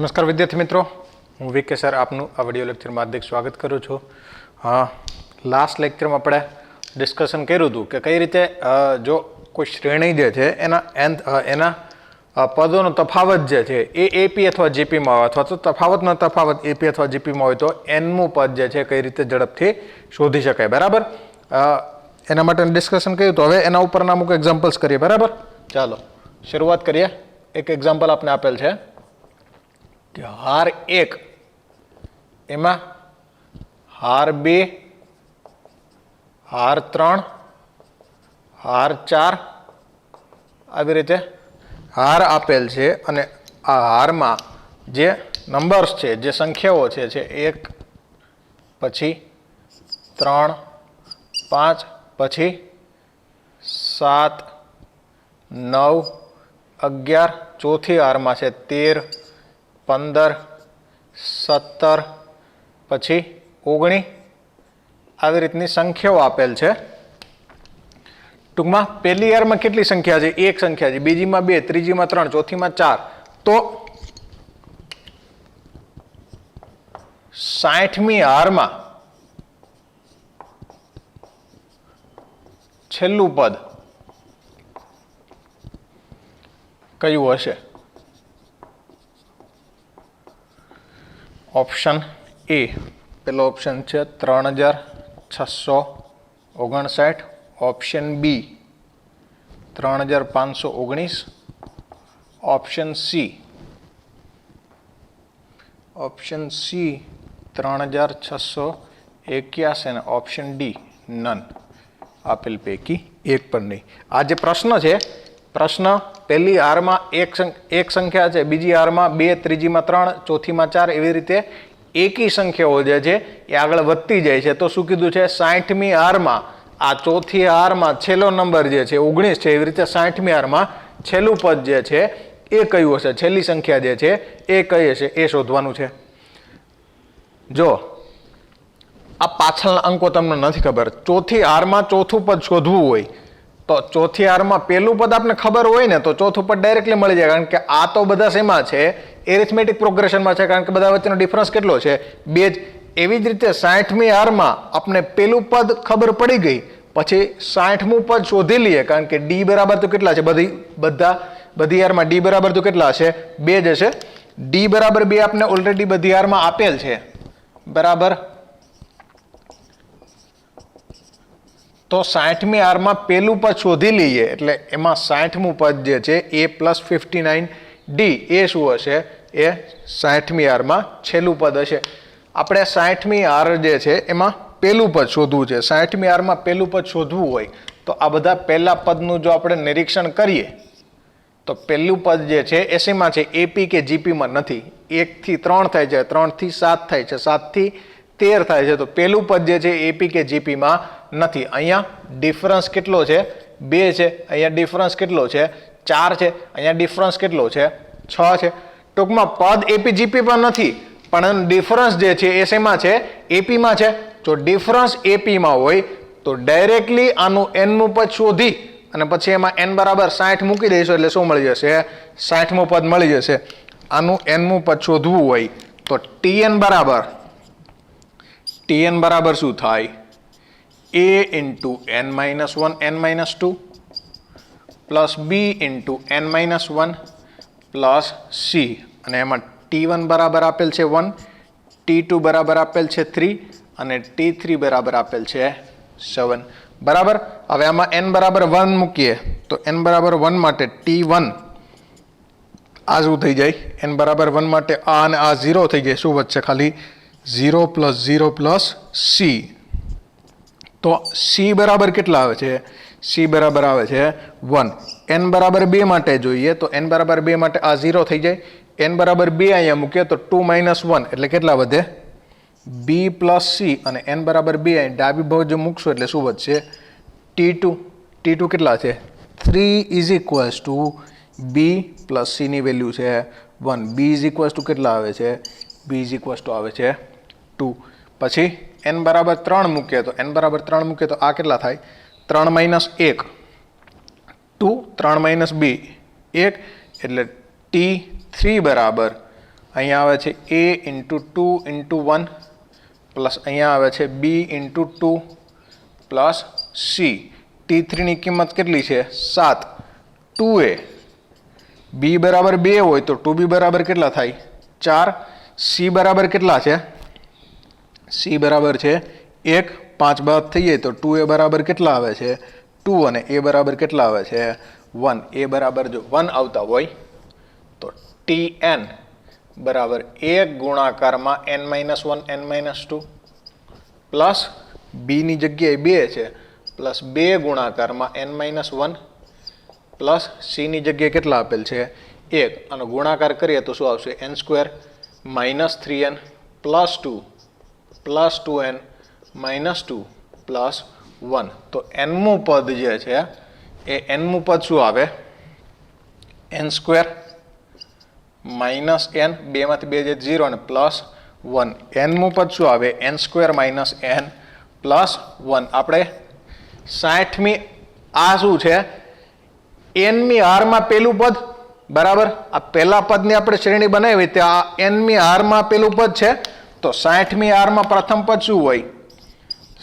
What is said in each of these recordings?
નમસ્કાર વિદ્યાર્થી મિત્રો, હું વીકે સર આપનું આ વિડીયો લેક્ચરમાં હાર્દિક સ્વાગત કરું છું. લાસ્ટ લેક્ચરમાં આપણે ડિસ્કશન કર્યું હતું કે કઈ રીતે જો કોઈ શ્રેણી જે છે એના પદોનો તફાવત જે છે એ એપી અથવા જીપીમાં હોય અથવા તો તફાવતનો તફાવત એપી અથવા જીપીમાં હોય તો એનમું પદ જે છે કઈ રીતે ઝડપથી શોધી શકાય. બરાબર, એના માટે ડિસ્કશન કર્યું તો હવે એના ઉપરના અમુક એક્ઝામ્પલ્સ કરીએ. બરાબર, ચાલો શરૂઆત કરીએ. એક એક્ઝામ્પલ આપને આપેલ છે કે હાર 1 એમાં હાર 2, હાર 3, હાર 4 આવી રીતે હાર આપેલ છે અને આ હારમાં જે નંબર્સ છે, જે સંખ્યાઓ છે 1 પછી 3 5 પછી 7 9 11 ચોથી હારમાં છે 13 15 17 પછી 19 આવી રીતની સંખ્યાઓ આપેલ છે. ટૂંકમાં પહેલી હારમાં કેટલી સંખ્યા છે? એક સંખ્યા છે, બીજીમાં 2, ત્રીજીમાં 3, ચોથીમાં 4. તો 60મી હારમાં છેલ્લું પદ કયું હશે? ઓપ્શન એ પેલો ઓપ્શન છે 3659, ઓપ્શન બી 3519, ઓપ્શન સી 3681 અને ઓપ્શન ડી નન. આપેલ પૈકી એક પણ નહીં. આ જે પ્રશ્ન છે, પ્રશ્ન પહેલી હારમાં એક સંખ્યા છે, બીજી હારમાં 2, ત્રીજીમાં 3, ચોથીમાં 4 એવી રીતે એકી સંખ્યાઓ જે છે એ આગળ વધતી જાય છે. તો શું કીધું છે? 60મી હારમાં આ ચોથી હારમાં છેલ્લો નંબર જે છે 19 છે, એવી રીતે 60મી હારમાં છેલ્લું પદ જે છે એ કયું હશે? છેલ્લી સંખ્યા જે છે એ કઈ હશે એ શોધવાનું છે. જો આ પાછળના અંકો તમને નથી ખબર, ચોથી હારમાં ચોથું પદ શોધવું હોય તો ચોથી હારમાં પહેલું પદ આપણે ખબર હોય ને તો ચોથું પદ ડાયરેક્ટલી મળી જાય, કારણ કે આ તો બધા શેમાં છે? એરિથમેટિક પ્રોગ્રેશનમાં છે, કારણ કે બધા વચ્ચેનો ડિફરન્સ કેટલો છે? 2 જ. એવી જ રીતે 60મી હારમાં આપણે પેલું પદ ખબર પડી ગઈ, પછી 60મું પદ શોધી લઈએ, કારણ કે ડી બરાબર તો કેટલા છે? બધી હારમાં ડી બરાબર તો કેટલા હશે? 2 જ હશે. ડી બરાબર 2 આપણે ઓલરેડી બધી હારમાં આપેલ છે. બરાબર, તો 60મી હારમાં પેલું પદ શોધી લઈએ એટલે એમાં 60મું પદ જે છે એ +59D એ શું હશે? એ 60મી હારમાં છેલ્લું પદ હશે. આપણે 60મી હાર જે છે એમાં પેલું પદ શોધવું છે. 60મી હારમાં પેલું પદ શોધવું હોય તો આ બધા પહેલા પદનું જો આપણે નિરીક્ષણ કરીએ તો પહેલું પદ જે છે એ શેમાં છે? એપી કે જીપીમાં નથી. 1 થી 3 થાય છે, 3 થી 7 થાય છે, 7 થી 13 થાય છે. તો પહેલું પદ જે છે એપી કે જીપીમાં નથી. અહીંયા ડિફરન્સ કેટલો છે? 2 છે. અહીંયા ડિફરન્સ કેટલો છે? 4 છે. અહીંયા ડિફરન્સ કેટલો છે? 6 છે. ટૂંકમાં પદ એપી જીપી પણ નથી, પણ ડિફરન્સ જે છે એ શેમાં છે? એપીમાં છે. જો ડિફરન્સ એપીમાં હોય તો ડાયરેક્ટલી આનું એનમું પદ શોધી અને પછી એમાં એન બરાબર 60 મૂકી દઈશું એટલે શું મળી જશે? 60મું પદ મળી જશે. આનું એનમું પદ શોધવું હોય તો ટીએન બરાબર શું થાય? A into n minus 1 n minus 2 plus B into n minus 1 plus C. અને એમાં T1 બરાબર આપેલ છે 1, T2 બરાબર આપેલ છે 3 અને T3 બરાબર આપેલ છે 7. બરાબર, હવે આમાં n બરાબર 1 મૂકીએ તો n બરાબર 1 માટે T1 આ શું થઈ જાય? n બરાબર 1 માટે આ અને આ 0 થઈ જાય. શું વધશે? ખાલી 0 + 0 + C. તો C બરાબર કેટલા આવે છે? C બરાબર આવે છે 1. n બરાબર 2 માટે જોઈએ તો n બરાબર 2 માટે આ 0 થઈ જાય. n બરાબર 2 અહીંયા મૂકીએ તો 2 - 1 એટલે કેટલા વધે? B + C. અને n બરાબર 2 અહીં ડાબી બાજુ મૂકશો એટલે શું વધશે? T2. T2 કેટલા છે? 3 = B + C ની વેલ્યુ છે 1. B = કેટલા આવે છે? B આવે છે 2. પછી n બરાબર 3 મૂકીએ તો આ કેટલા થાય? 3 - 1 2, 3 - 2 1 એટલે T3 બરાબર અહીંયા આવે છે a ઇન્ટુ 2 ઇન્ટુ 1 પ્લસ અહીંયા આવે છે b ઇન્ટુ 2 પ્લસ c. T3ની કિંમત કેટલી છે 7. 2a b બરાબર 2 હોય તો 2b બરાબર કેટલા થાય 4. c બરાબર કેટલા છે c બરાબર છે 1. 5 બાદ થઈ જાય તો 2a બરાબર કેટલા આવે છે 2 અને a બરાબર કેટલા આવે છે 1. a બરાબર જો 1 આવતા હોય તો tn બરાબર 1 ગુણાકારમાં n-1 n-2 પ્લસ b ની જગ્યાએ 2 છે પ્લસ 2 ગુણાકારમાં n-1 પ્લસ c ની જગ્યાએ કેટલા આપેલ છે 1 અને ગુણાકાર કરીએ તો શું આવશે n² -3n plus 2 plus 2n -2 plus 1. તો nમું પદ જે છે એ nમું પદ શું આવે n² -n 2 માંથી 2 જે 0 અને પ્લસ 1. nમું પદ શું આવે n² -n પ્લસ 1. આપણે 60મી આ શું છે nમી હારમાં પેલું પદ બરાબર. આ પહેલા પદની આપણે શ્રેણી બનાવી ત્યાં nમી હારમાં પેલું પદ છે તો 60મી હારમાં પ્રથમ પદ શું હોય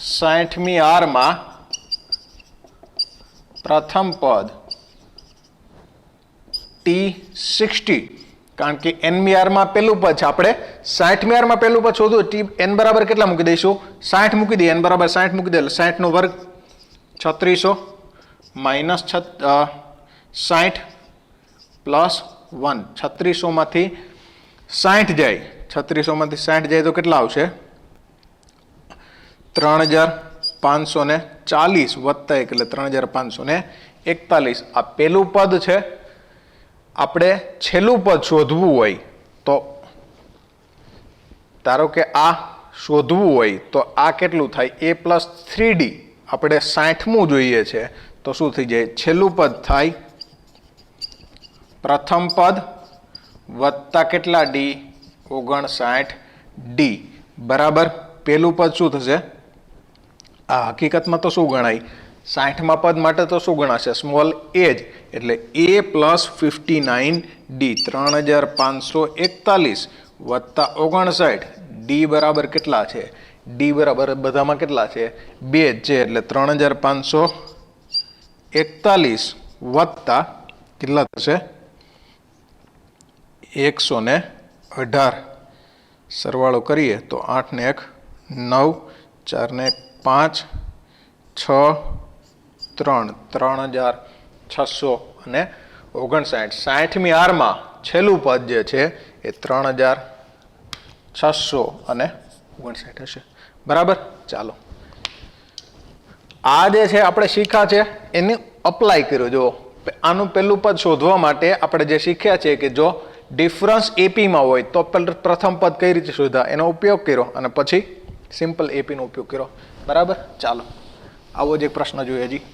60મી હારમાં પ્રથમ પદ t60 કારણ કે nમી હારમાં પેલું પદ છે આપણે 60મી હારમાં પેલું પદ શોધવું t n બરાબર કેટલા મૂકી દઈશું 60 મૂકી દઈએ n બરાબર 60 મૂકી દે એટલે 60 નો વર્ગ 3600 માઇનસ 60 પ્લસ 1. 3600 માંથી 60 જાય 3600 માંથી 60 જાય તો કેટલા આવશે 3540 વત્તા 1 એટલે 3541. આ પેલું પદ છે. આપણે છેલ્લું પદ શોધવું હોય તો ધારો કે આ શોધવું હોય તો આ કેટલું થાય a પ્લસ 3d. આપણે 60મું જોઈએ છે તો શું થઈ જાય છેલ્લું પદ થાય પ્રથમ પદ વત્તા કેટલા d 59d બરાબર. પેલું પદ શું થશે આ હકીકતમાં તો શું ગણાય 60મા પદ માટે તો શું ગણાશે સ્મોલ a જ એટલે a પ્લસ 59d 3541 વત્તા 59 d બરાબર કેટલા છે d બરાબર બધામાં કેટલા છે 2 છે એટલે 3541 વત્તા કેટલા થશે 118. સરવાળો કરીએ તો 8 ને 1 9 4 ને 5 6 3 3659. 60મી હારમાં છેલ્લું પદ જે છે એ 3659 હશે બરાબર. ચાલો આ જે છે આપણે શીખ્યા છે એને અપ્લાય કર્યો. જો આનું પહેલું પદ શોધવા માટે આપણે જે શીખ્યા છે કે જો ડિફરન્સ એપીમાં હોય તો પ્રથમ પદ કઈ રીતે શોધા એનો ઉપયોગ કર્યો અને પછી સિમ્પલ એપીનો ઉપયોગ કર્યો બરાબર. ચાલો આવો જ એક પ્રશ્ન જોઈએ હજી.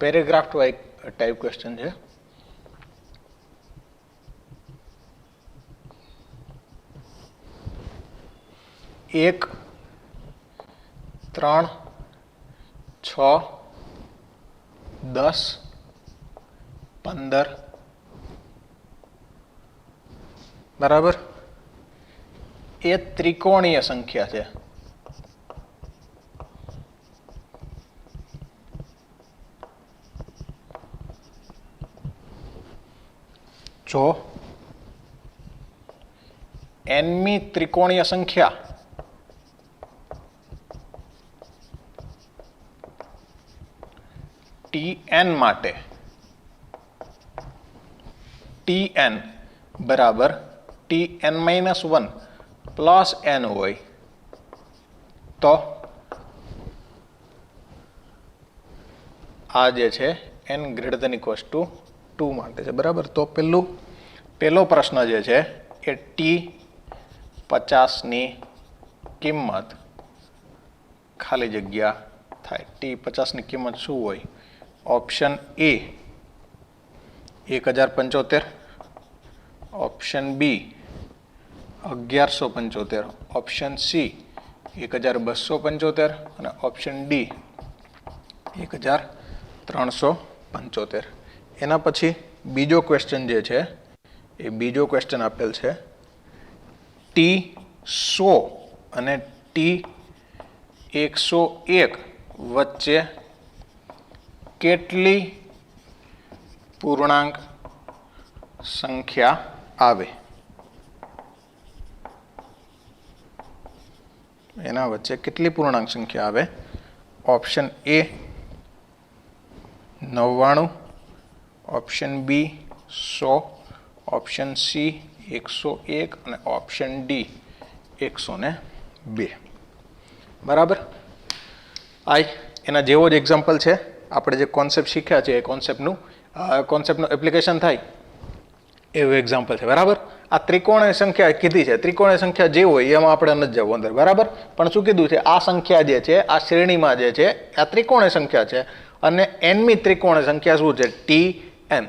પેરેગ્રાફ ટાઈપ ક્વેશ્ચન છે. એક 3 6 10 15 બરાબર. એ ત્રિકોણીય સંખ્યા છે. જો nમી ત્રિકોણીય સંખ્યા tn માટે tn બરાબર tn-1 પ્લસ n હોય તો આ જે છે n greater than equals to 2 માટે છે બરાબર. તો પહેલો પ્રશ્ન જે છે એ t 50ની કિંમત ખાલી જગ્યા થાય. T50 ની કિંમત શું હોય? Option A 1075, option B 1175, option C 1275 અને ઓપ્શન ડી 1375. એના પછી બીજો ક્વેશ્ચન જે છે એ બીજો ક્વેશ્ચન આપેલ છે T100 અને T101 વચ્ચે કેટલી પૂર્ણાંક સંખ્યા આવે? એના વચ્ચે કેટલી પૂર્ણાંક સંખ્યા આવે? Option A 99, option B 100, option C 101 અને ઓપ્શન ડી 102. બરાબર. એના જેવો જ એક્ઝામ્પલ છે. આપણે જે કોન્સેપ્ટ શીખ્યા છે એ કોન્સેપ્ટનું એપ્લિકેશન થાય એવું એક્ઝામ્પલ છે. બરાબર. આ ત્રિકોણીય સંખ્યા કીધી છે. ત્રિકોણીય સંખ્યા જે હોય એમાં આપણે નથી જવું અંદર. બરાબર. પણ શું કીધું છે? આ સંખ્યા જે છે આ શ્રેણીમાં જે છે આ ત્રિકોણીય સંખ્યા છે અને nમી ત્રિકોણીય સંખ્યા શું છે? Tn.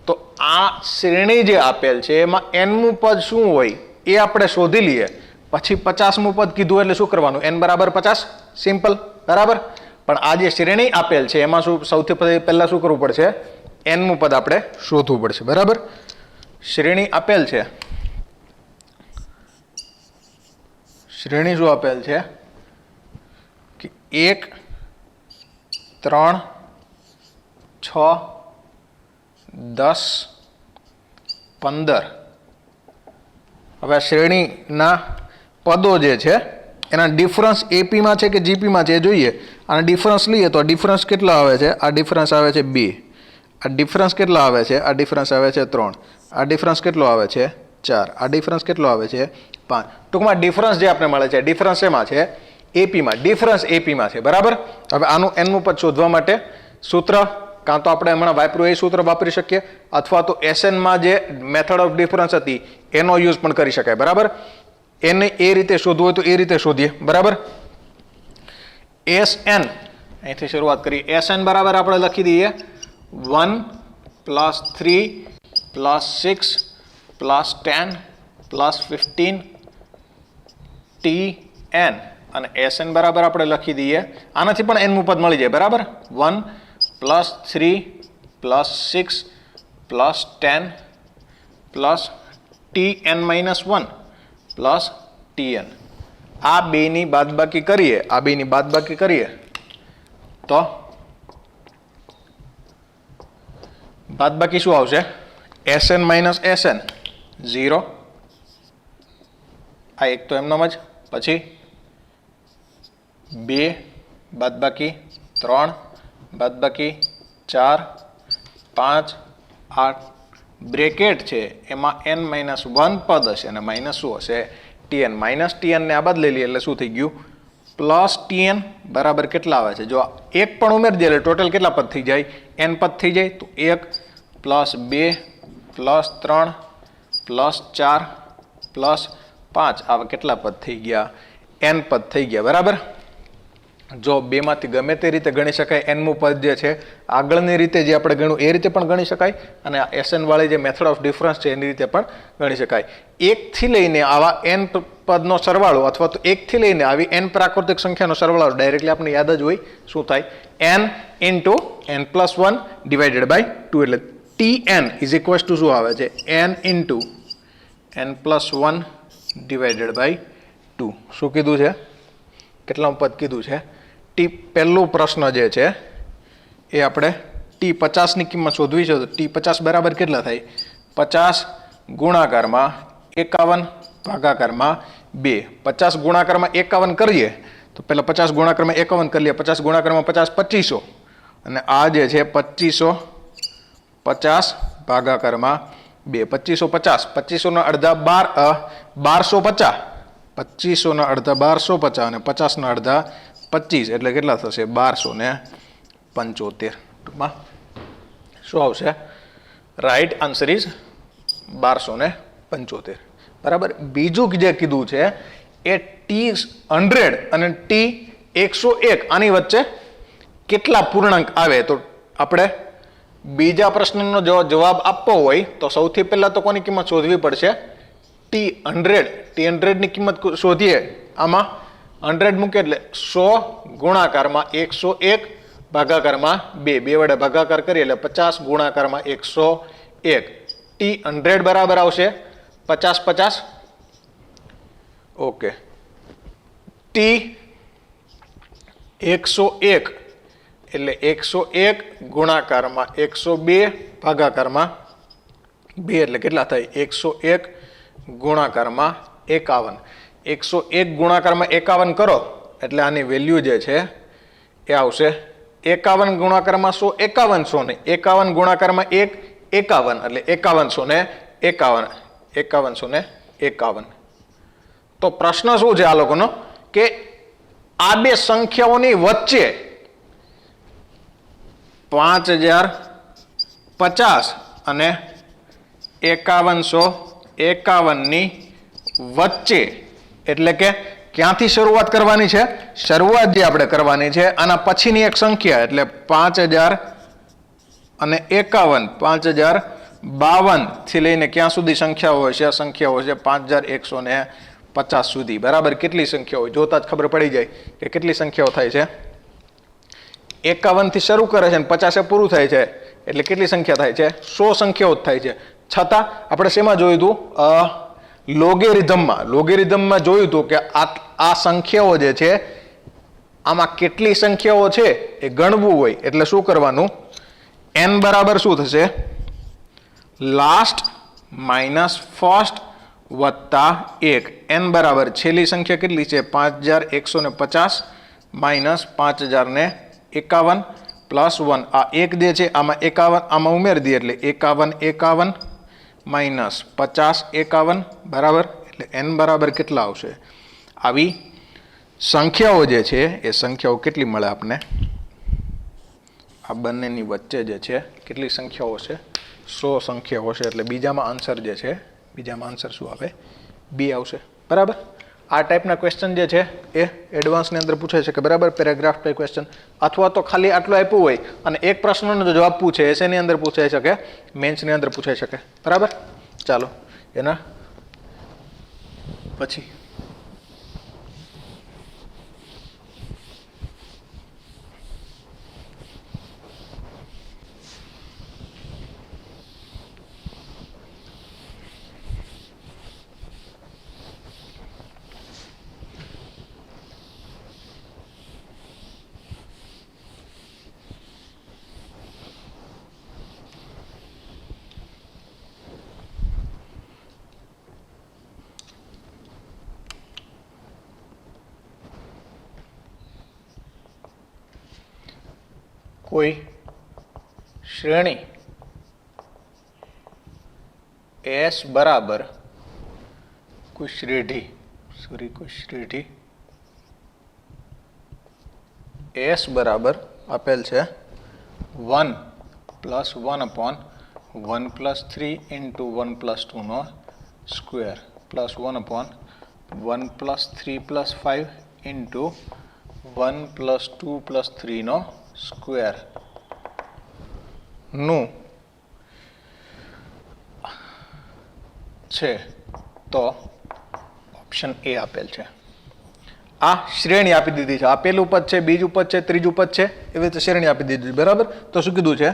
તો આ શ્રેણી જે આપેલ છે એમાં nમું પદ શું હોય એ આપણે શોધી લઈએ. પછી 50મું પદ કીધું એટલે શું કરવાનું? n બરાબર 50. સિમ્પલ. બરાબર. પણ આ જે શ્રેણી આપેલ છે એમાં શું સૌથી પહેલા શું કરવું પડશે? nમું પદ આપણે શોધવું પડશે. બરાબર. શ્રેણી આપેલ છે. શ્રેણી શું આપેલ છે કે 1, 3, 6, 10, 15. હવે આ શ્રેણીના પદો જે છે એના ડિફરન્સ એપીમાં છે કે જીપીમાં છે એ જોઈએ. અને ડિફરન્સ લઈએ તો આ ડિફરન્સ કેટલા આવે છે? આ ડિફરન્સ આવે છે 2. આ ડિફરન્સ કેટલા આવે છે? આ ડિફરન્સ આવે છે 3. આ ડિફરન્સ કેટલો આવે છે? 4. આ ડિફરન્સ કેટલો આવે છે? 5. ટૂંકમાં ડિફરન્સ જે આપણે મળે છે ડિફરન્સ એમાં છે એપીમાં. ડિફરન્સ એપીમાં છે. બરાબર. હવે આનું એનનું પદ શોધવા માટે સૂત્ર કાં તો આપણે હમણાં વાપર્યું એ સૂત્ર વાપરી શકીએ અથવા તો એસએનમાં જે મેથડ ઓફ ડિફરન્સ હતી એનો યુઝ પણ કરી શકાય. બરાબર. એને એ રીતે શોધવું હોય તો એ રીતે શોધીએ. બરાબર. Sn અહીંથી શરૂઆત કરીએ. Sn બરાબર આપણે લખી દઈએ 1 + 3 + 6 + 10 + 15 Tn અને Sn બરાબર આપણે લખી દઈએ. આનાથી પણ nમું પદ મળી જાય. બરાબર. 1 + 3 + 6 + 10 + Tn-1 + Tn. આ બેની બાદબાકી કરીએ તો બાદબાકી શું આવશે? Sn - Sn 0. આ એક તો એમનામ જ. પછી 2 બાદબાકી 3 બાદબાકી 4 5 8 બ્રેકેટ છે એમાં n-1 પદ હશે અને માઇનસ શું હશે? Tn. માઇનસ Tn ને આ બાદ લઈ લઈએ એટલે શું થઈ ગયું? પ્લસ Tn બરાબર કેટલા આવે છે? જો એક પણ ઉમેરી દે એટલે ટોટલ કેટલા પદ થઈ જાય? n પદ થઈ જાય. તો 1 + 2 + 3 + 4 + 5 આવા કેટલા પદ થઈ ગયા? n પદ થઈ ગયા. બરાબર. જો બેમાંથી ગમે તે રીતે ગણી શકાય. nમું પદ જે છે આગળની રીતે જે આપણે ગણ્યું એ રીતે પણ ગણી શકાય અને આ Sn વાળી જે મેથડ ઓફ ડિફરન્સ છે એની રીતે પણ ગણી શકાય. 1 થી લઈને આવા n પદનો સરવાળો અથવા તો 1 થી લઈને આવી n પ્રાકૃતિક સંખ્યાનો સરવાળો ડાયરેક્ટલી આપણે યાદ જ હોય. શું થાય? n × n+1 / 2 એટલે Tn = શું આવે છે? n × n+1 / 2. શું કીધું છે? કેટલામું પદ કીધું છે? પહેલો પ્રશ્ન જે છે એ આપણે T50 ની કિંમત શોધવી છે. તો T50 બરાબર કેટલા થાય? 50 ગુણાકારમાં 51 ભાગાકારમાં 2. 50 ગુણાકારમાં 51 કરીએ તો પહેલા 50 ગુણાકારમાં 51 કરી લઈએ. 50 ગુણાકારમાં 50 2500 અને આ જે છે 2500 50 ભાગાકારમાં 2. 2550 2500 ના અડધા 1250 2500 ના અડધા 1250 અને 50 ના અડધા 25 એટલે કેટલા થશે? 1275. ટૂંકમાં શું આવશે? Right answer is 1275. બરાબર. બીજું જે કીધું છે એ T100 અને T101 આની વચ્ચે કેટલા પૂર્ણાંક આવે? તો આપણે બીજા પ્રશ્નનો જો જવાબ આપવો હોય તો સૌથી પહેલા તો કોની કિંમત શોધવી પડશે? T100 ની કિંમત શોધીએ. આમાં 100 મૂકે એટલે 100 ગુણાકારમાં 101 ભાગાકારમાં 2 વડે ભાગાકાર કરીએ એટલે 50 ગુણાકારમાં 101. T100 બરાબર આવશે 50 50. ઓકે. T101 એટલે 101 ગુણાકારમાં 102 ભાગાકારમાં 2 એટલે કેટલા થાય? 101 ગુણાકારમાં 51. 101 ગુણાકારમાં 51 કરો એટલે આની વેલ્યુ જે છે એ આવશે 51 ગુણાકારમાં 100 5100 ને 51 ગુણાકારમાં 1 51 એટલે 5151. તો પ્રશ્ન શું છે આ લોકોનો કે આ બે સંખ્યાઓની વચ્ચે 5050 અને 5151 ની વચ્ચે એટલે કે ક્યાંથી શરૂઆત કરવાની છે? શરૂઆત જે આપણે કરવાની છે આના પછીની એક સંખ્યા એટલે 5051 થી લઈને ક્યાં સુધી સંખ્યાઓ હોય છે? આ સંખ્યાઓ હોય છે 5150 સુધી. બરાબર. કેટલી સંખ્યાઓ હોય જોતા જ ખબર પડી જાય કે કેટલી સંખ્યાઓ થાય છે. 51 થી શરૂ કરે છે અને 50 પૂરું થાય છે એટલે કેટલી સંખ્યા થાય છે? 100 સંખ્યાઓ જ થાય છે. છતાં આપણે શેમાં જોયું હતું? લોગેરિધમમાં જોયું હતું કે આ સંખ્યાઓ જે છે આમાં કેટલી સંખ્યાઓ છે એ ગણવું હોય એટલે શું કરવાનું? n બરાબર શું થશે? લાસ્ટ માઇનસ ફર્સ્ટ વત્તા 1. n બરાબર છેલ્લી સંખ્યા કેટલી છે? 5150 માઇનસ 5051 પ્લસ 1. આ 1 જે છે આમાં 51 આમાં ઉમેરી દઈએ એટલે 51 માઇનસ 50 બરાબર. એટલે n બરાબર કેટલા આવશે? આવી સંખ્યાઓ જે છે એ સંખ્યાઓ કેટલી મળે આપને? આ બંનેની વચ્ચે જે છે કેટલી સંખ્યાઓ છે? 100 સંખ્યાઓ છે. એટલે બીજામાં આન્સર જે છે શું આવે? બી આવશે. બરાબર. આ ટાઈપના ક્વેશ્ચન જે છે એ એડવાન્સની અંદર પૂછાઈ શકે. બરાબર. પેરેગ્રાફ ટાઈપ ક્વેશ્ચન અથવા તો ખાલી આટલું આપ્યું હોય અને એક પ્રશ્નનો જવાબ પૂછે એસેની અંદર પૂછાઈ શકે, મેન્સની અંદર પૂછાઈ શકે. બરાબર. ચાલો એના પછી કોઈ શ્રેણી S બરાબર કોઈ શ્રેઢી S બરાબર આપેલ છે 1 + 1/1 + 3 × 1 + 2 નો સ્ક્વેર પ્લસ 1/1 + 3 + 5 × 1 + 2 + 3 નો સ્ક્વેર નું છે. તો ઓપ્શન એ આપેલ છે. આ શ્રેણી આપી દીધી છે. આ પહેલું પદ છે, બીજું પદ છે, ત્રીજું પદ છે, એવી રીતે શ્રેણી આપી દીધી. બરાબર. તો શું કીધું છે?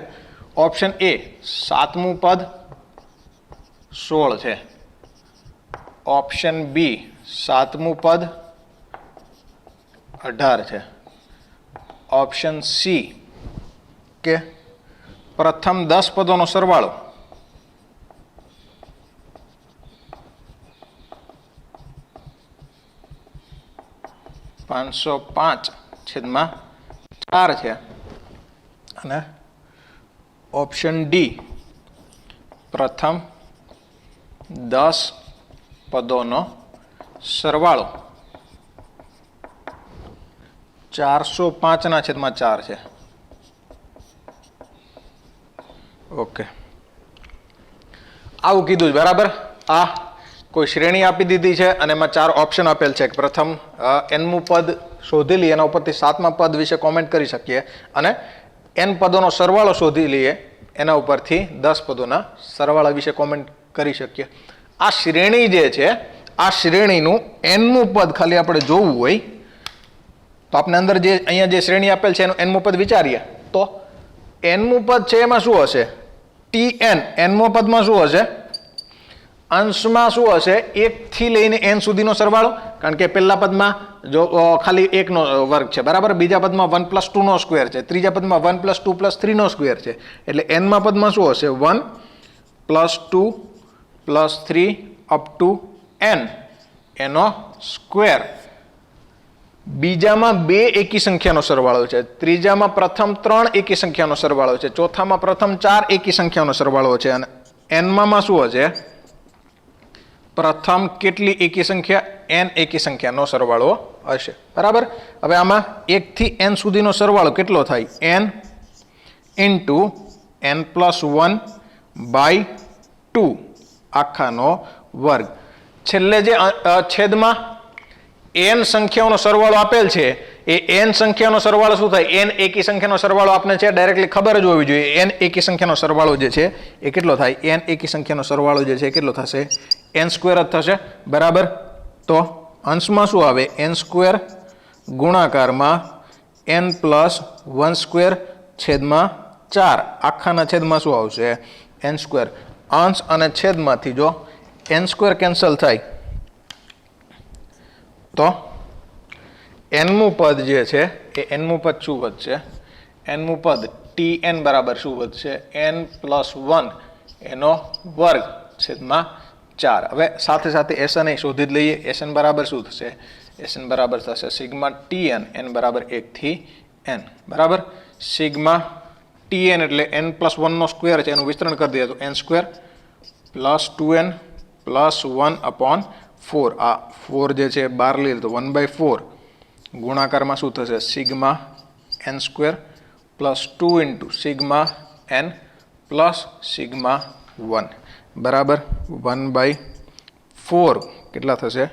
ઓપ્શન એ 7મું પદ 16 છે. ઓપ્શન બી 7મું પદ 18 છે. ઓપ્શન સી કે પ્રથમ 10 પદોનો સરવાળો 505/4 છે. અને ઓપ્શન ડી પ્રથમ 10 પદોનો સરવાળો 405/4 છે. ઓકે, આવું કીધું. બરાબર. આ કોઈ શ્રેણી આપી દીધી છે અને એમાં 4 ઓપ્શન આપેલ છે. પ્રથમ nમું પદ શોધી લઈએ, એના ઉપરથી 7મા પદ વિશે કોમેન્ટ કરી શકીએ, અને n પદોનો સરવાળો શોધી લઈએ, એના ઉપરથી 10 પદોના સરવાળા વિશે કોમેન્ટ કરી શકીએ. આ શ્રેણી જે છે, આ શ્રેણીનું nમું પદ ખાલી આપણે જોવું હોય તો આપણે અંદર જે અહીંયા જે શ્રેણી આપેલ છે એનું nમું પદ વિચારીએ તો nમું પદ છે એમાં શું હશે? tn. nમું પદમાં શું હશે? અંશમાં શું હશે? 1 થી લઈને n સુધીનો સરવાળો, કારણ કે પહેલા પદમાં જો ખાલી 1 નો વર્ગ છે, બરાબર. બીજા પદમાં 1 + 2 નો સ્ક્વેર છે, ત્રીજા પદમાં 1 + 2 + 3 નો સ્ક્વેર છે. એટલે nમા પદમાં શું હશે? 1 + 2 + 3 અપ ટુ n એનો સ્ક્વેર. બીજામાં 2 એકી સંખ્યાનો સરવાળો છે, ત્રીજામાં પ્રથમ 3 એકી સંખ્યાનો સરવાળો છે, ચોથામાં પ્રથમ 4 એકી સંખ્યાનો સરવાળો છે, અને nમાં શું હશે? પ્રથમ કેટલી એકી સંખ્યા? n એકી સંખ્યાનો સરવાળો હશે, બરાબર. હવે આમાં 1 થી n સુધીનો સરવાળો કેટલો થાય? n ઇન્ટુ n + 1/2 આખાનો વર્ગ. છેલ્લે જે છેદમાં n સંખ્યાઓનો સરવાળો આપેલ છે એ n સંખ્યાનો સરવાળો શું થાય? n એકી સંખ્યાનો સરવાળો આપણે છે ડાયરેક્ટલી ખબર જ હોવી જોઈએ. n એકી સંખ્યાનો સરવાળો જે છે એ કેટલો થાય? n એકી સંખ્યાનો સરવાળો જે છે એ કેટલો થશે? n સ્ક્વેર જ થશે, બરાબર. તો અંશમાં શું આવે? n² ગુણાકારમાં n + 1² છેદમાં 4 આખાના છેદમાં શું આવશે? n². અંશ અને છેદમાંથી જો n² કેન્સલ થાય તો nમું પદ જે છે એ nમું પદ શું વધશે? nમું પદ tn બરાબર શું વધશે? n + 1 એનો વર્ગ છેદમાં 4. હવે સાથે સાથે SN એ શોધી જ લઈએ. SN બરાબર શું થશે? SN બરાબર થશે સિગ્મા tn, n બરાબર 1 થી n, બરાબર. સિગ્મા tn એટલે n + 1 નો સ્ક્વેર છે, એનું વિસ્તરણ કરી દઈએ તો n² + 2n + 1/4. આ 4 જે છે 12 લઈએ તો 1/4 ગુણાકારમાં શું થશે? Sigma n² + 2 into sigma n plus sigma 1 બરાબર 1/4 કેટલા થશે?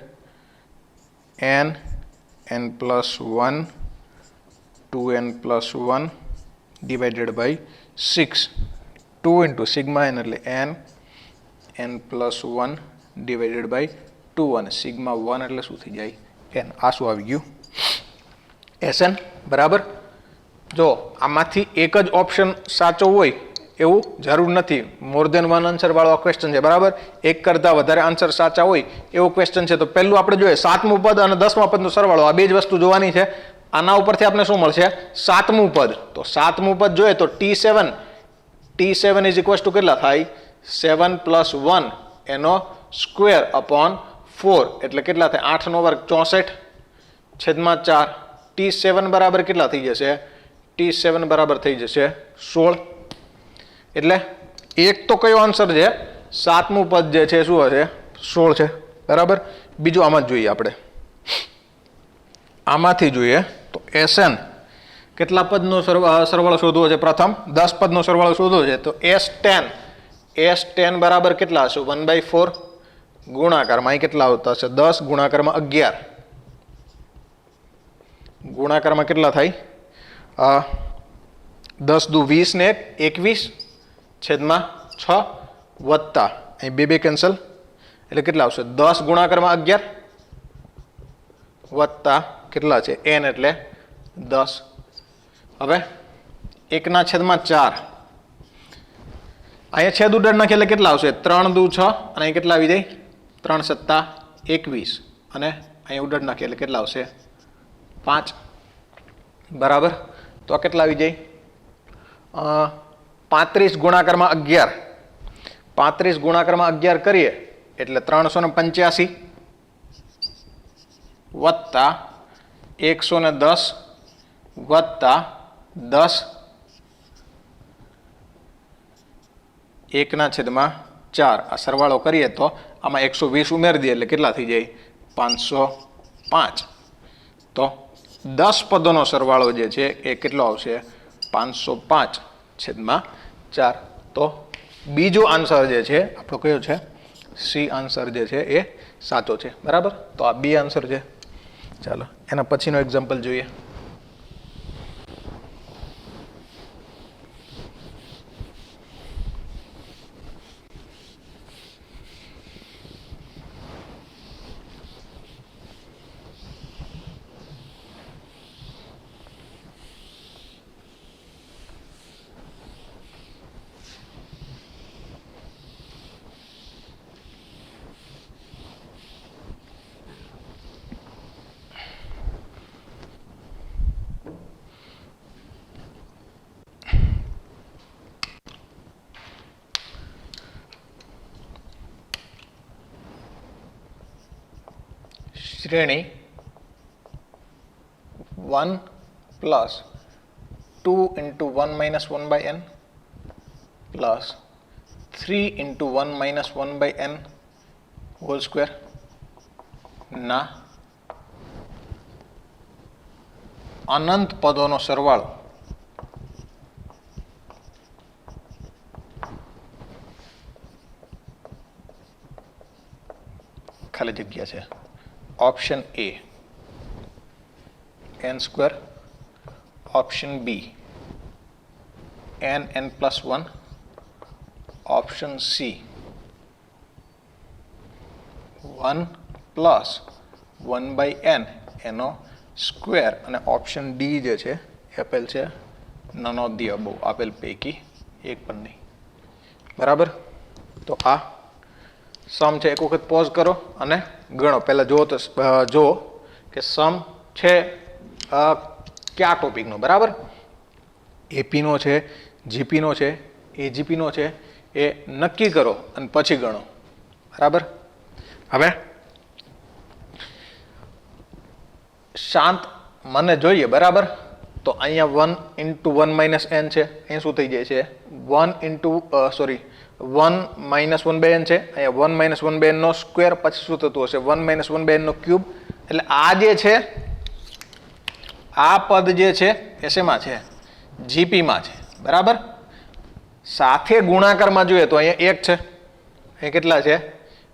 n + 1 2n + 1 divided by 6 2 into sigma n એટલે n + 1 divided by 2 અને sigma 1 એટલે શું થઈ જાય? n. આ શું આવી ગયું? SN બરાબર. જો આમાંથી એક જ ઓપ્શન સાચો હોય એવું જરૂર નથી. મોર દેન વન આન્સર વાળો ક્વેશ્ચન છે, બરાબર. એક કરતા વધારે આન્સર સાચા હોય એવો ક્વેશ્ચન છે. તો પહેલું આપણે જોઈએ 7મું પદ અને 10મા પદનો સરવાળો, આ બે જ વસ્તુ જોવાની છે. આના ઉપરથી આપણે શું મળશે? 7મું પદ. તો 7મું પદ જોઈએ તો t7 = કેટલા થાય? 7 + 1 એનો સ્ક્વેર અપોન 4 એટલે કેટલા થાય? 8 નો વર્ગ 64 છેદમાં 4. t7 બરાબર કેટલા થઈ જશે? t7 બરાબર થઈ જશે 16. એટલે એક તો કયો આન્સર છે? 7મું પદ જે છે શું હશે? 16 છે, બરાબર. બીજું આમાં જ જોઈએ આપણે. આમાંથી જોઈએ તો SN કેટલા પદનો સરવાળો શોધવો છે? પ્રથમ 10 પદનો સરવાળો શોધવો છે. તો S10 બરાબર કેટલા હશે? 1/4 ગુણાકારમાં અહીં કેટલા આવતા હશે? 10 ગુણાકારમાં 11 ગુણાકારમાં કેટલા થાય? 10 દુ 20 ને 21 છેદમાં 6 વત્તા અહીં બે કેન્સલ એટલે કેટલા આવશે? 10 ગુણાકારમાં 11 વત્તા કેટલા છે? n એટલે 10. હવે 1/4 અહીંયા છેદ ઉડાડ નાખીએ એટલે કેટલા આવશે? 3 દુ 6 અને અહીં કેટલા આવી જાય? 3 + 21 અને અહીં ઉડાડ નાખીએ એટલે કેટલા આવશે? 5 બરાબર. તો આ કેટલા આવી જાય? 35 ગુણાકારમાં 11 35 ગુણાકારમાં 11 કરીએ એટલે 385 વત્તા 110 વત્તા 10 1/4 આ સરવાળો કરીએ તો આમાં 120 ઉમેરી દઈએ એટલે કેટલા થઈ જાય? 505. તો 10 પદોનો સરવાળો જે છે એ કેટલો આવશે? 505/4. તો બીજો આન્સર જે છે આપણો કયો છે? સી આન્સર જે છે એ સાચો છે. બરાબર, તો આ બી આન્સર છે. ચાલો એના પછીનો એક્ઝામ્પલ જોઈએ. श्रेणी 1 plus 2 into 1 minus 1 by n plus 3 into 1 minus 1 by n whole square ना अनंत पदों सरवाळो खाली जग्या है. Option A n square, option B n plus 1, option C 1 plus 1 by n एनो स्क्वेर અને ऑप्शन डी જે છે આપેલ છે નન ઓફ ધી અબોવ, આપેલ પૈકી એક પણ નહીં. બરાબર, તો આ સમ છે. એક વખત પોઝ કરો અને ગણો. પહેલા જો કે સમ છે કયા ટોપિકનો. બરાબર, એપીનો છે, જીપીનો છે, એજીપીનો છે, એ નક્કી કરો અને પછી ગણો. બરાબર, હવે શાંત મને જોઈએ. બરાબર, તો અહીંયા 1 ઇન્ટુ 1 માઇનસ n છે. અહીં શું થઈ જાય છે 1 ઇન્ટુ 1 માઇનસ 1 બાય n છે. અહીંયા 1 માઇનસ 1 બાય n નો સ્ક્વેર, પછી શું થતું હશે 1 માઇનસ 1 બાય n નો ક્યુબ. એટલે આ જે છે આ પદ જે છે એ શેમાં છે જીપીમાં છે. બરાબર, સાથે ગુણાકારમાં જોઈએ તો અહીંયા 1 છે, અહીં કેટલા છે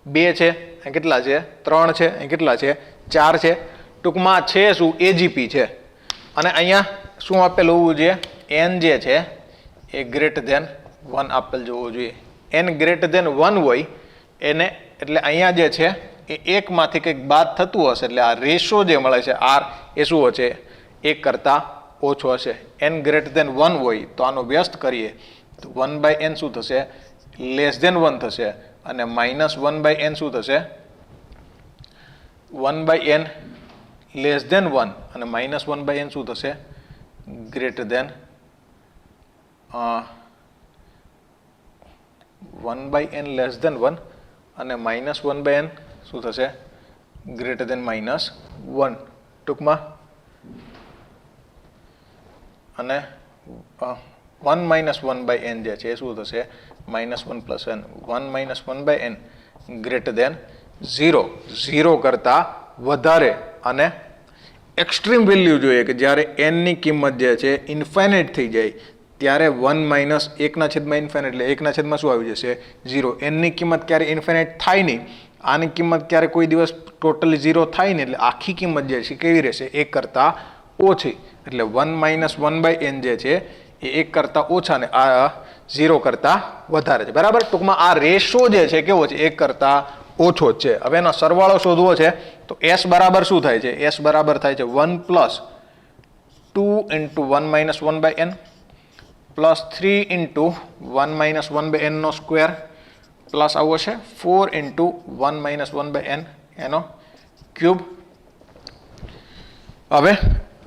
2 છે, અહીં કેટલા છે 3 છે, અહીં કેટલા છે 4 છે. ટૂંકમાં છે શું એજીપી છે. અને અહીંયા શું આપેલ હોવું જોઈએ n જે છે એ ગ્રેટર ધેન 1 આપેલ જોવું જોઈએ. n ગ્રેટર ધેન 1 હોય એને એટલે અહીંયા જે છે એ એકમાંથી કંઈક બાદ થતું હશે. એટલે આ રેશો જે મળે છે r એ શું હશે 1 કરતાં ઓછો હશે. n ગ્રેટર ધેન 1 હોય તો આનો વ્યસ્ત કરીએ તો 1 બાય n શું થશે લેસ ધેન 1 થશે. અને માઇનસ 1 બાય n શું થશે 1 બાય n લેસ ધેન 1 અને માઇનસ 1 બાય n શું થશે greater than 1 by n less than 1 અને માઇનસ 1 બાય n શું થશે ગ્રેટર ધેન માઇનસ 1. ટૂંકમાં અને 1 માઇનસ 1 બાય n જે છે એ શું થશે minus 1 plus n. 1 minus 1 by n greater than 0. 0 કરતાં વધારે અને એક્સ્ટ્રીમ વેલ્યુ જોઈએ કે જ્યારે n ની કિંમત જે છે ઇન્ફાઇનાઇટ થઈ જાય ત્યારે 1 માઇનસ 1 છેદમાં ઇન્ફાઇનાઇટ એટલે 1 છેદમાં શું આવી જશે 0. n ની કિંમત ક્યારે ઇન્ફાઇનાઇટ થાય નહીં, આની કિંમત ક્યારે કોઈ દિવસ ટોટલી 0 થાય નહીં. એટલે આખી કિંમત જે છે કેવી રહેશે 1 કરતાં ઓછી. એટલે 1 માઇનસ 1 બાય n જે છે એ 1 કરતાં ઓછા ને આ 0 કરતાં વધારે છે. બરાબર, ટૂંકમાં આ રેશો જે છે કેવો છે 1 કરતાં ઓછો જ છે. હવે એનો સરવાળો શોધવો છે તો s બરાબર શું થાય છે s બરાબર થાય છે 1 plus 2 into 1 minus 1 by n plus 3 into 1 minus 1 by n નો સ્ક્વેર પ્લસ આવો છે 4 ઇન્ટુ 1 માઇનસ 1 બાય n એનો ક્યુબ. હવે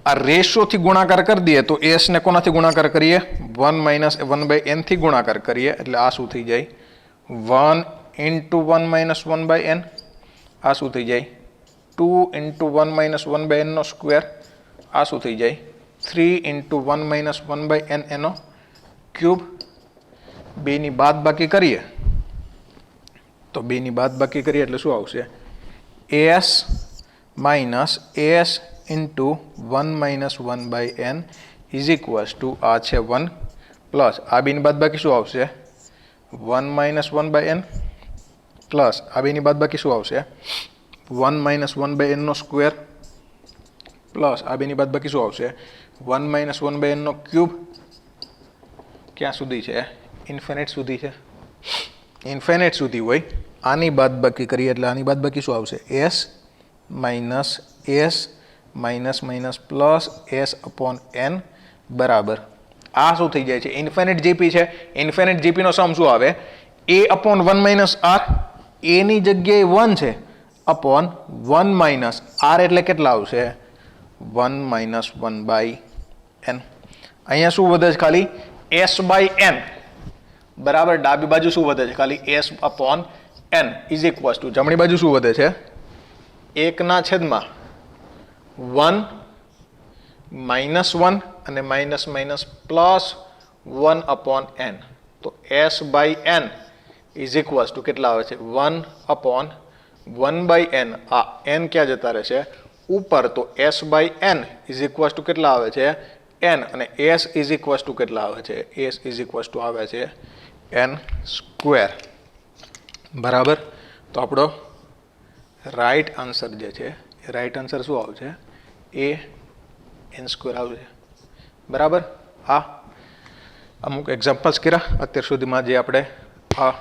આ રેશિયોથી ગુણાકાર કરી દઈએ તો s ને કોનાથી ગુણાકાર કરીએ 1 માઇનસ 1 બાય n થી ગુણાકાર કરીએ એટલે આ શું થઈ જાય 1 ઇન્ટુ 1 માઇનસ 1 બાય n. આ શું થઈ જાય 2 ઇન્ટુ 1 માઇનસ 1 બાય n નો સ્ક્વેર. આ શું થઈ જાય 3 ઇન્ટુ 1 માઇનસ 1 બાય n એનો ક્યુબ. બેની બાદબાકી કરીએ તો બેની બાદબાકી કરીએ એટલે શું આવશે as minus as into 1 minus 1 by n is equals to આ છે 1 પ્લસ આ બેની બાદબાકી શું આવશે 1 માઇનસ 1 બાય n પ્લસ આ બેની બાદબાકી શું આવશે 1 માઇનસ 1/n સ્ક્વેર પ્લસ આ બેની બાદબાકી શું આવશે 1 માઇનસ 1/n ક્યુબ ક્યાં સુધી છે ઇન્ફિનિટ સુધી છે ઇન્ફિનિટ સુધી હોય આની બાદબાકી કરીએ એટલે આની બાદબાકી શું આવશે s minus minus plus s/n બરાબર આ શું થઈ જાય છે ઇન્ફિનિટ જીપી છે ઇન્ફિનિટ જીપી નો સમ શું આવે a/1 માઇનસ r a ની જગ્યાએ 1 છે અપોન 1 માઇનસ r એટલે કેટલા આવશે 1 માઇનસ 1/n અહીંયા શું વધે છે ખાલી s/n બરાબર ડાબી બાજુ શું વધે છે ખાલી s/n ઇઝ ઇક્વલ્સ ટુ જમણી બાજુ શું વધે છે 1/1 -1 અને માઇનસ પ્લસ 1/n તો s/n ઇઝ ઇક્વલ્સ ટુ કેટલા આવે છે 1/1/n આ n ક્યાં જતા રહેશે ઉપર તો s/n ઇઝ ઇક્વલ્સ ટુ કેટલા આવે છે n અને s ઇઝ ઇક્વલ્સ ટુ કેટલા આવે છે s ઇઝ ઇક્વલ્સ ટુ આવે છે n સ્ક્વેર બરાબર તો આપણો રાઈટ આન્સર જે છે એ રાઈટ આન્સર શું આવશે a n સ્ક્વેર આવશે બરાબર આ અમુક એક્ઝામ્પલ્સ કર્યા અત્યાર સુધીમાં જે આપણે આ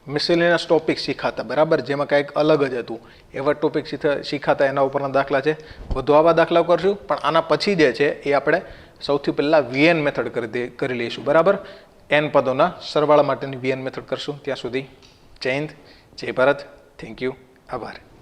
મિસેલિનિયસ ટોપિક શીખાતા બરાબર જેમાં કંઈક અલગ જ હતું એવા ટોપિક શીખાતા એના ઉપરના દાખલા છે વધુ આવા દાખલા કરશું પણ આના પછી જે છે એ આપણે સૌથી પહેલાં વીએન મેથડ કરી લઈશું બરાબર n પદોના સરવાળા માટેની વીએન મેથડ કરશું ત્યાં સુધી જય હિન્દ જય ભારત થેન્ક યુ આભાર